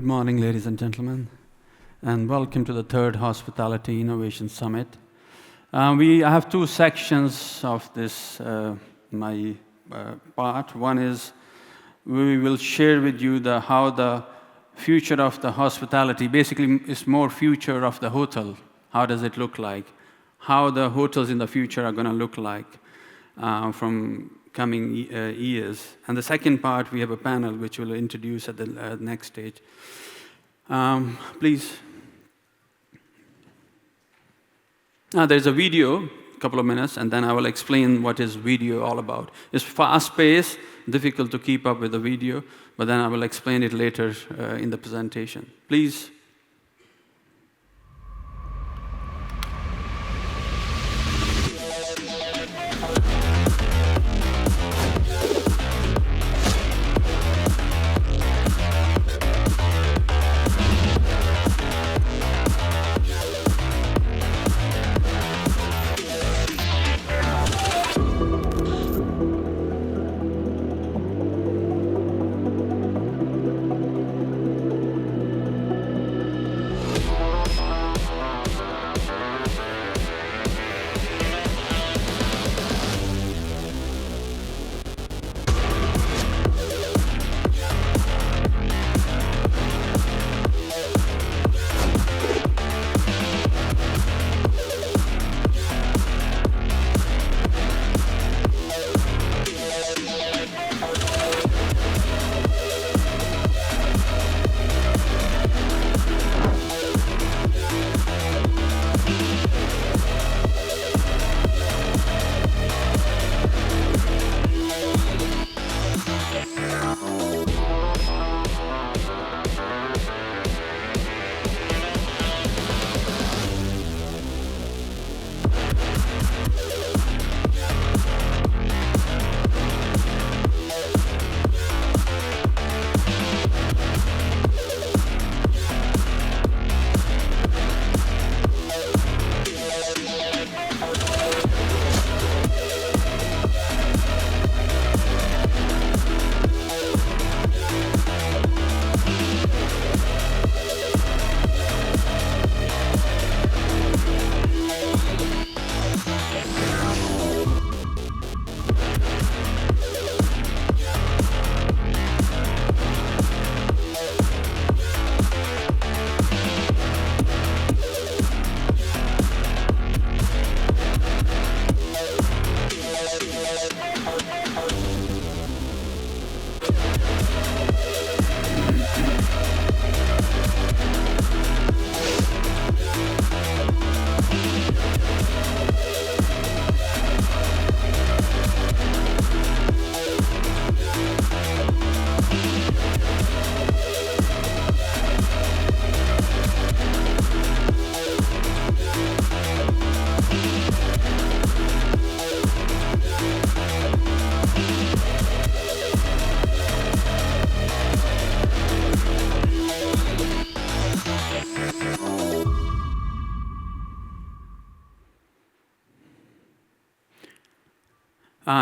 Good morning, ladies and gentlemen, and welcome to the third Hospitality Innovation Summit. I have two sections of this, my part. One is we will share with you how the future of the hospitality, basically is more future of the hotel. How does it look like? How the hotels in the future are going to look like from coming years. And the second part, we have a panel which we'll introduce at the next stage. Please. There's a video, a couple of minutes, and then I will explain what is video all about. It's fast-paced, difficult to keep up with the video, but then I will explain it later in the presentation. Please.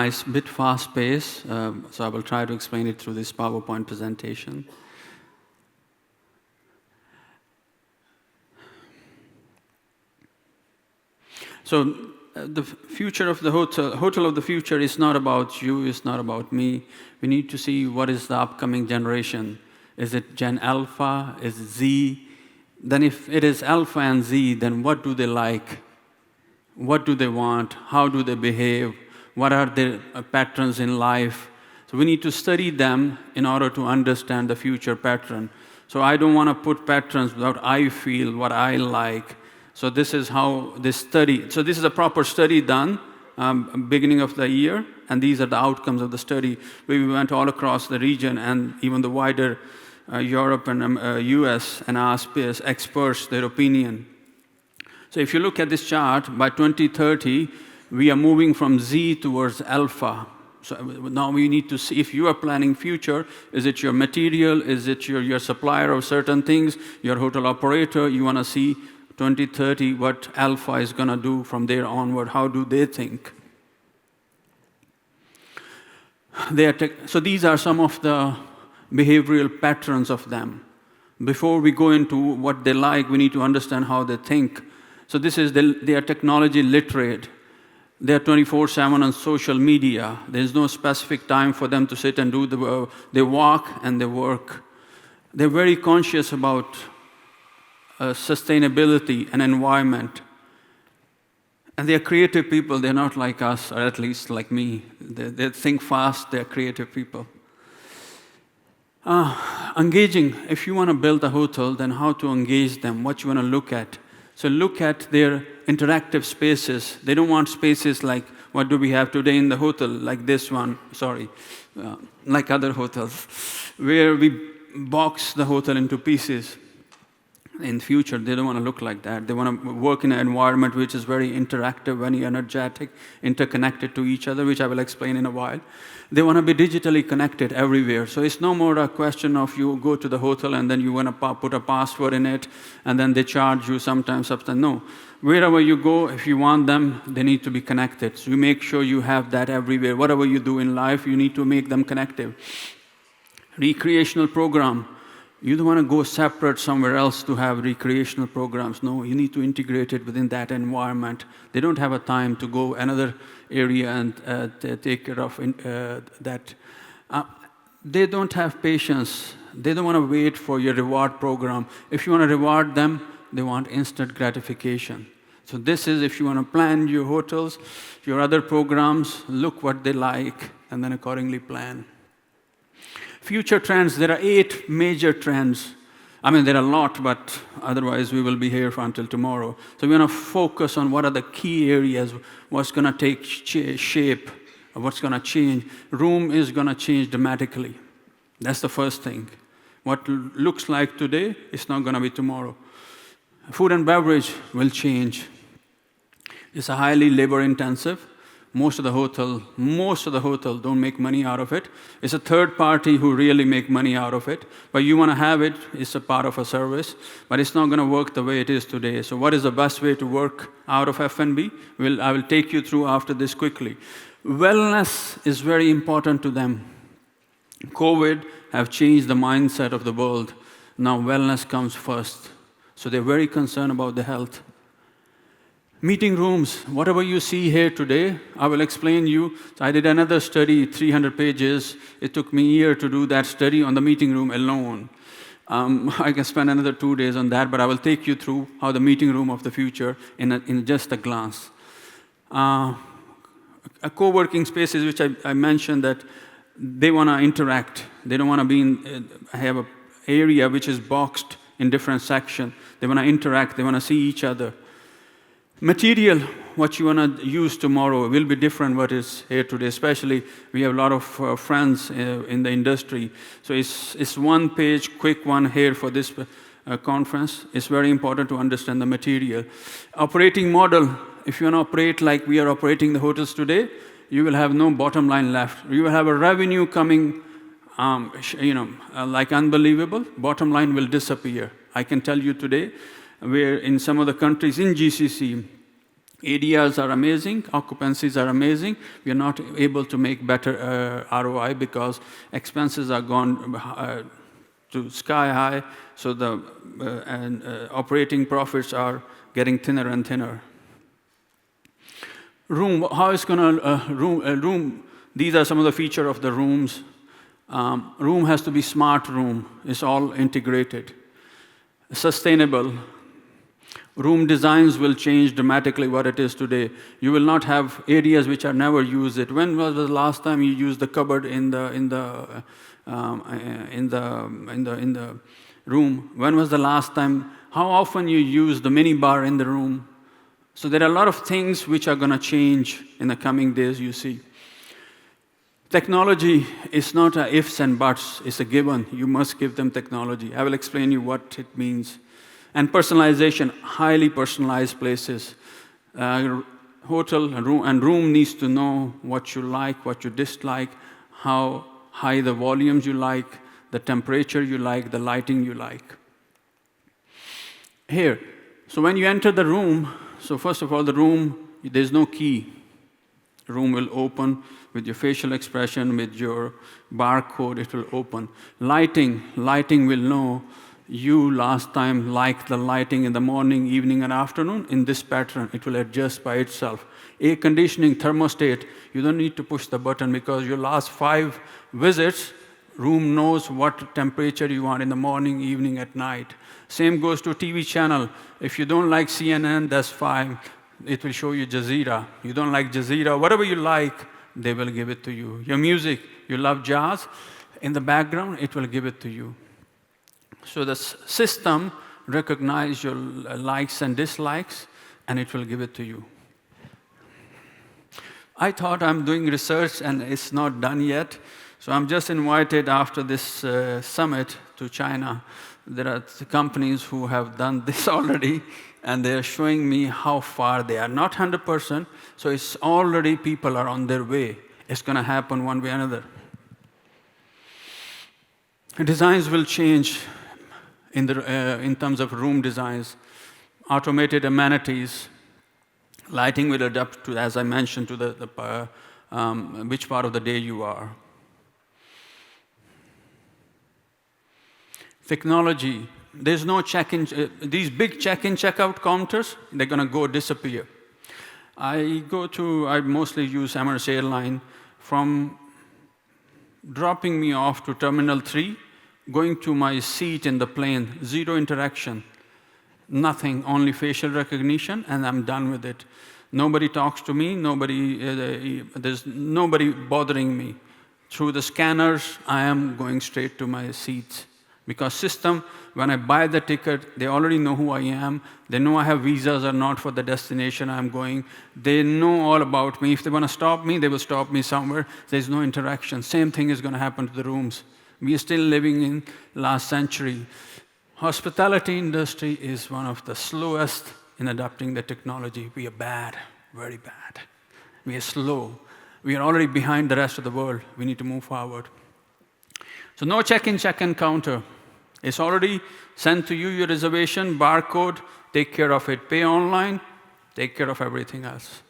It's a bit fast-paced, so I will try to explain it through this PowerPoint presentation. So the future of the hotel of the future is not about you, it's not about me. We need to see what is the upcoming generation. Is it Gen Alpha? Is it Z? Then if it is Alpha and Z, then what do they like? What do they want? How do they behave? What are their patterns in life? So we need to study them in order to understand the future pattern. So I don't want to put patterns without I feel, what I like. So this is how they study. So this is a proper study done beginning of the year, and these are the outcomes of the study. We went all across the region and even the wider Europe and US and asked experts their opinion. So if you look at this chart, by 2030, we are moving from Z towards Alpha. So now we need to see if you are planning future, is it your material, is it your supplier of certain things, your hotel operator, you want to see 2030 what Alpha is going to do from there onward, how do they think? So these are some of the behavioral patterns of them. Before we go into what they like, we need to understand how they think. So they are technology literate. They are 24/7 on social media. There's no specific time for them to sit and do they walk and they work. They're very conscious about sustainability and environment. And they're creative people. They're not like us, or at least like me. They think fast. They're creative people. Engaging. If you want to build a hotel, then how to engage them, what you want to look at. So look at their interactive spaces. They don't want spaces like what do we have today in the hotel, like this one, like other hotels, where we box the hotel into pieces. In the future, they don't want to look like that. They want to work in an environment which is very interactive, very energetic, interconnected to each other, which I will explain in a while. They want to be digitally connected everywhere. So it's no more a question of you go to the hotel and then you want to put a password in it, and then they charge you sometimes. No. Wherever you go, if you want them, they need to be connected. So you make sure you have that everywhere. Whatever you do in life, you need to make them connected. Recreational program. You don't want to go separate somewhere else to have recreational programs. No, you need to integrate it within that environment. They don't have a time to go another area and take care of that. They don't have patience. They don't want to wait for your reward program. If you want to reward them, they want instant gratification. So this is if you want to plan your hotels, your other programs, look what they like, and then accordingly plan. Future trends, there are 8 major trends. I mean, there are a lot, but otherwise we will be here until tomorrow. So we're going to focus on what are the key areas, what's going to take shape, what's going to change. Room is going to change dramatically. That's the first thing. What looks like today is not going to be tomorrow. Food and beverage will change. It's a highly labor-intensive. Most of the hotel don't make money out of it. It's a third party who really make money out of it. But you want to have it, it's a part of a service. But it's not going to work the way it is today. So what is the best way to work out of F&B? I will take you through after this quickly. Wellness is very important to them. COVID have changed the mindset of the world. Now wellness comes first. So they're very concerned about the health. Meeting rooms, whatever you see here today, I will explain you. So I did another study, 300 pages. It took me a year to do that study on the meeting room alone. I can spend another 2 days on that, but I will take you through how the meeting room of the future in just a glance. A co-working spaces, which I mentioned that they want to interact. They don't want to have an area which is boxed in different sections. They want to interact. They want to see each other. Material, what you want to use tomorrow will be different what is here today. Especially, we have a lot of friends in the industry. So it's one page, quick one here for this conference. It's very important to understand the material. Operating model, if you want to operate like we are operating the hotels today, you will have no bottom line left. You will have a revenue coming, like unbelievable. Bottom line will disappear. I can tell you today, where in some of the countries in GCC, ADRs are amazing, occupancies are amazing. We are not able to make better ROI because expenses are gone to sky high, so the operating profits are getting thinner and thinner. Room, how is going to room? These are some of the features of the rooms. Room has to be smart room. It's all integrated. Sustainable. Room designs will change dramatically what it is today. You will not have areas which are never used. When was the last time you used the cupboard in the room? When was the last time? How often you use the mini bar in the room? So there are a lot of things which are going to change in the coming days. You see, technology is not a ifs and buts. It's a given. You must give them technology. I will explain you what it means. And personalization, highly personalized places. Hotel and room needs to know what you like, what you dislike, how high the volumes you like, the temperature you like, the lighting you like. Here, so when you enter the room, so first of all, the room, there's no key. The room will open with your facial expression, with your barcode, it will open. Lighting will know. you last time liked the lighting in the morning, evening, and afternoon. In this pattern, it will adjust by itself. Air conditioning, thermostat, you don't need to push the button because your last 5 visits, room knows what temperature you want in the morning, evening, at night. Same goes to TV channel. If you don't like CNN, that's fine. It will show you Jazeera. You don't like Jazeera, whatever you like, they will give it to you. Your music, you love jazz, in the background, it will give it to you. So the system recognizes your likes and dislikes, and it will give it to you. I thought I'm doing research, and it's not done yet. So I'm just invited after this summit to China. There are companies who have done this already, and they're showing me how far they are. Not 100%, so it's already people are on their way. It's going to happen one way or another. Designs will change in terms of room designs, automated amenities, lighting will adapt to, as I mentioned, to which part of the day you are. Technology, there's no check-in, these big check-in, check-out counters, they're going to go disappear. I mostly use Emirates Airline. From dropping me off to Terminal 3, going to my seat in the plane, zero interaction, nothing, only facial recognition, and I'm done with it. Nobody talks to me, there's nobody bothering me. Through the scanners, I am going straight to my seats. Because system, when I buy the ticket, they already know who I am. They know I have visas or not for the destination I'm going. They know all about me. If they want to stop me, they will stop me somewhere. There's no interaction. Same thing is going to happen to the rooms. We are still living in last century. Hospitality industry is one of the slowest in adopting the technology. We are bad, very bad. We are slow. We are already behind the rest of the world. We need to move forward. So no check-in, check-in counter. It's already sent to you, your reservation, barcode, take care of it. Pay online, take care of everything else.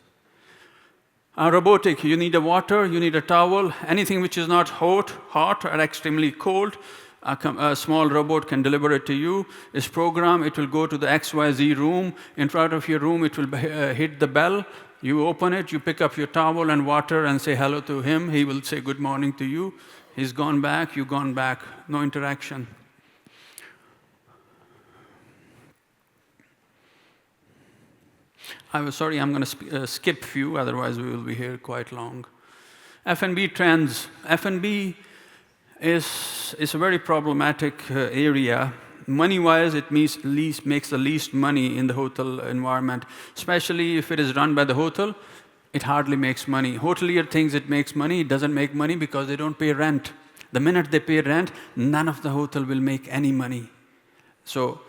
Robotic, you need a water, you need a towel, anything which is not hot or extremely cold, a small robot can deliver it to you. It's programmed, it will go to the XYZ room. In front of your room, it will hit the bell. You open it, you pick up your towel and water and say hello to him. He will say good morning to you. He's gone back, you've gone back. No interaction. I'm sorry, I'm going to skip few, otherwise we will be here quite long. F&B trends. F&B is a very problematic area. Money-wise, it makes the least money in the hotel environment, especially if it is run by the hotel. It hardly makes money. Hotelier thinks it makes money. It doesn't make money because they don't pay rent. The minute they pay rent, none of the hotel will make any money. So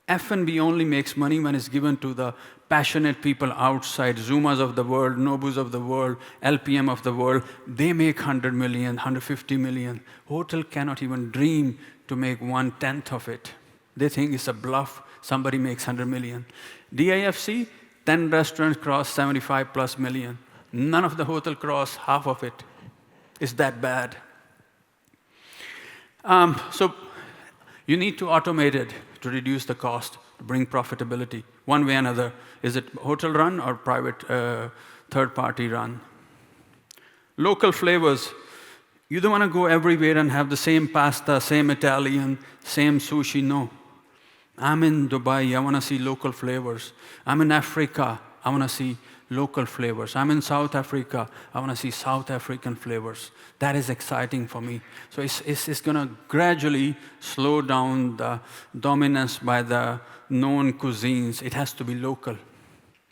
F&B only makes money when it's given to the passionate people outside, Zumas of the world, Nobus of the world, LPM of the world. They make 100 million, 150 million. Hotel cannot even dream to make 1/10 of it. They think it's a bluff. Somebody makes 100 million. DIFC, 10 restaurants cross 75 plus million. None of the hotel cross half of it. It's that bad. So you need to automate it to reduce the cost, to bring profitability, one way or another. Is it hotel run or private third-party run? Local flavors. You don't want to go everywhere and have the same pasta, same Italian, same sushi. No. I'm in Dubai, I want to see local flavors. I'm in Africa, I want to see local flavors. I'm in South Africa, I want to see South African flavors. That is exciting for me. So it's going to gradually slow down the dominance by the known cuisines. It has to be local.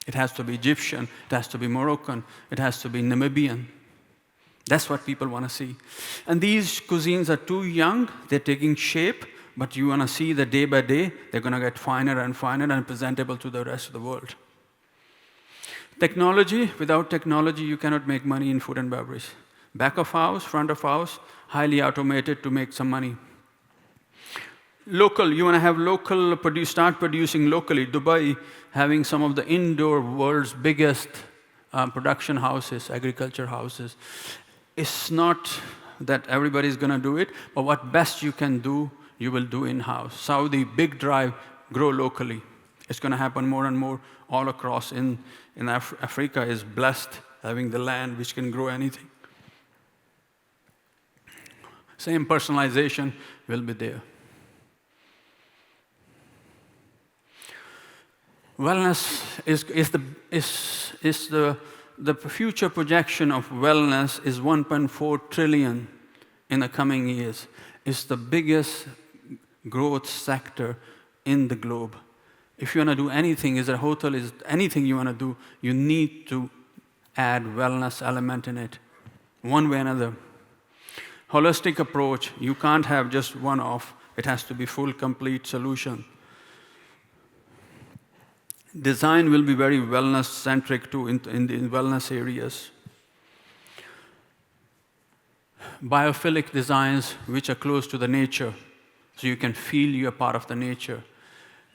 It has to be Egyptian, it has to be Moroccan, it has to be Namibian. That's what people want to see. And these cuisines are too young, they're taking shape, but you want to see that day by day, they're going to get finer and finer and presentable to the rest of the world. Technology, without technology, you cannot make money in food and beverage. Back of house, front of house, highly automated to make some money. Local, you want to have local, start producing locally. Dubai, having some of the indoor world's biggest production houses, agriculture houses. It's not that everybody's going to do it, but what best you can do you will do in-house. Saudi, big drive, grow locally. It's going to happen more and more all across. Africa is blessed having the land which can grow anything. Same personalization will be there. Wellness is the future projection of wellness is 1.4 trillion in the coming years. It's the biggest growth sector in the globe. If you want to do anything, is a hotel, is anything you want to do, you need to add wellness element in it, one way or another. Holistic approach, you can't have just one-off. It has to be full, complete solution. Design will be very wellness-centric too in the wellness areas. Biophilic designs which are close to the nature, so you can feel you're part of the nature.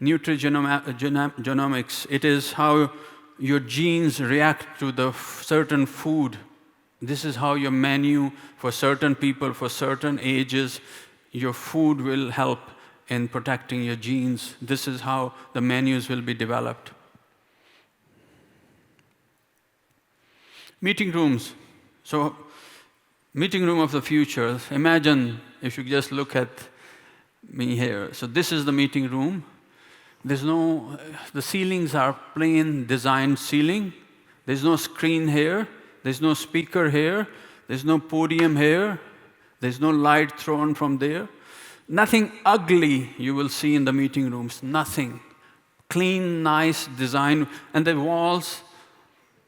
Nutrigenomics, it is how your genes react to the certain food. This is how your menu for certain people, for certain ages, your food will help in protecting your genes. This is how the menus will be developed. Meeting rooms. So, meeting room of the future. Imagine if you just look at me here. So this is the meeting room. The ceilings are plain designed ceiling. There's no screen here. There's no speaker here. There's no podium here. There's no light thrown from there. Nothing ugly you will see in the meeting rooms. Nothing. Clean, nice design. And the walls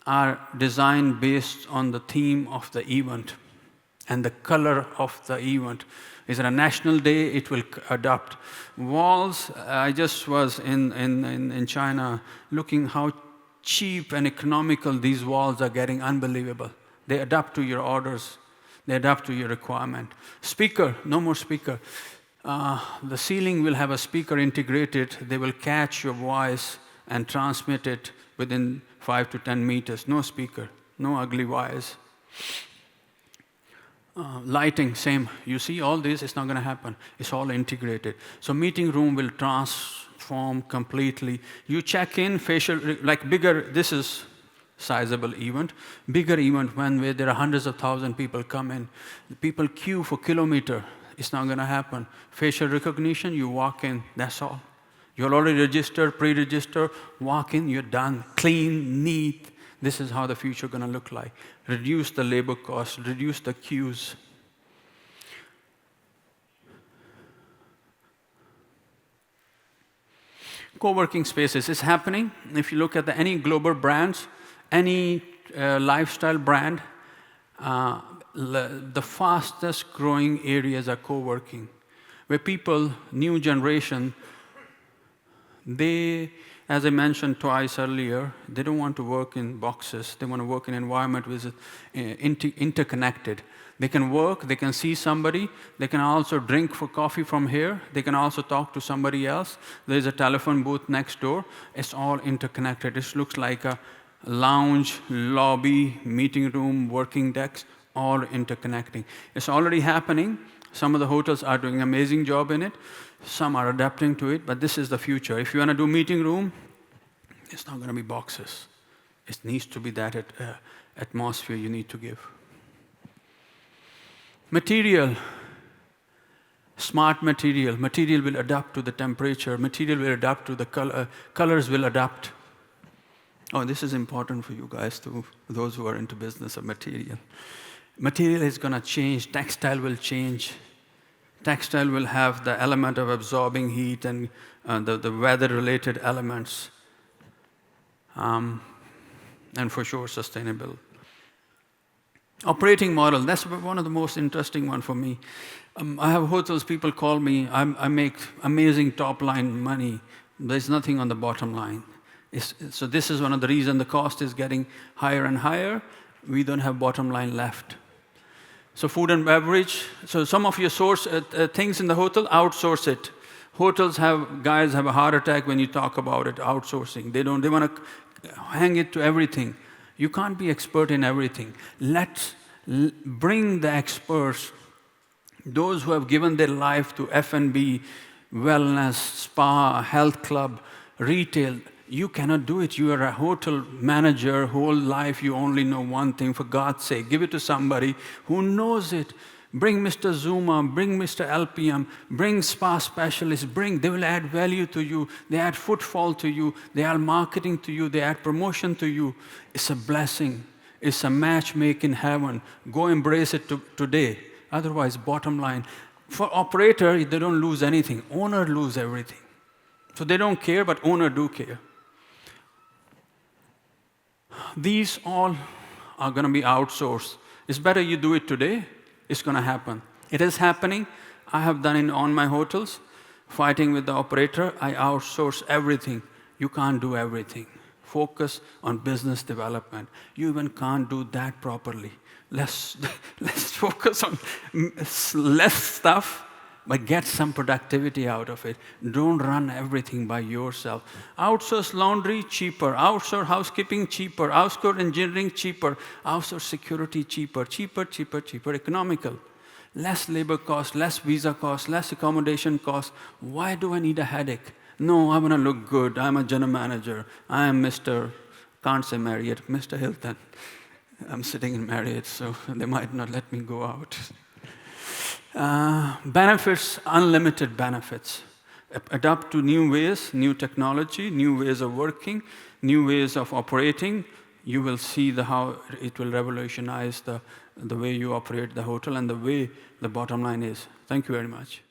are designed based on the theme of the event and the color of the event. Is it a national day? It will adopt. Walls, I just was in China looking how cheap and economical these walls are getting, unbelievable. They adapt to your orders. They adapt to your requirement. Speaker, no more speaker. The ceiling will have a speaker integrated. They will catch your voice and transmit it within 5 to 10 meters. No speaker, no ugly wires. Lighting, same. You see all this, it's not going to happen. It's all integrated. So meeting room will transform completely. You check in, facial, like bigger, this is sizable event. Bigger event where there are hundreds of thousands of people come in. People queue for kilometer. It's not going to happen. Facial recognition, you walk in, that's all. You're already registered, pre-registered, walk in, you're done. Clean, neat. This is how the future is going to look like. Reduce the labor costs, reduce the queues. Co-working spaces is happening. If you look at any global brands, any lifestyle brand, the fastest growing areas are co-working, where people, new generation, they, as I mentioned twice earlier, they don't want to work in boxes. They want to work in an environment which is interconnected. They can work, they can see somebody, they can also drink for coffee from here, they can also talk to somebody else. There's a telephone booth next door. It's all interconnected. It looks like a lounge, lobby, meeting room, working decks, all interconnecting. It's already happening. Some of the hotels are doing an amazing job in it. Some are adapting to it, but this is the future. If you want to do meeting room, it's not going to be boxes. It needs to be that atmosphere you need to give. Material, smart material. Material will adapt to the temperature. Material will adapt to the color. Colors will adapt. Oh, this is important for you guys too, those who are into business of material. Material is going to change. Textile will change. Textile will have the element of absorbing heat and the weather-related elements. And for sure, sustainable. Operating model, that's one of the most interesting one for me. I have hotels, people call me, I make amazing top-line money. There's nothing on the bottom line. So this is one of the reasons the cost is getting higher and higher. We don't have bottom line left. So food and beverage. So some of your source things in the hotel, outsource it. Hotels guys have a heart attack when you talk about it, outsourcing. They want to hang it to everything. You can't be expert in everything. Let's bring the experts, Those who have given their life to F&B, wellness, spa, health club, retail, you cannot do it. You are a hotel manager, whole life you only know one thing. For God's sake, give it to somebody who knows it. Bring Mr. Zuma, bring Mr. LPM, bring spa specialists, they will add value to you. They add footfall to you. They add marketing to you. They add promotion to you. It's a blessing. It's a match made in heaven. Go embrace it today. Otherwise, bottom line, for operator, they don't lose anything. Owner lose everything. So they don't care, but owner do care. These all are going to be outsourced. It's better you do it today. It's going to happen. It is happening. I have done it on my hotels. Fighting with the operator, I outsource everything. You can't do everything. Focus on business development. You even can't do that properly. Let's focus on less stuff, but get some productivity out of it. Don't run everything by yourself. Outsource laundry, cheaper. Outsource housekeeping, cheaper. Outsource engineering, cheaper. Outsource security, cheaper. Cheaper, economical. Less labor cost, less visa cost, less accommodation cost. Why do I need a headache? No, I want to look good. I'm a general manager. I am Mr. Can't say Marriott, Mr. Hilton. I'm sitting in Marriott, so they might not let me go out. Benefits, unlimited benefits. Adapt to new ways, new technology, new ways of working, new ways of operating. You will see how it will revolutionize the way you operate the hotel and the way the bottom line is. Thank you very much.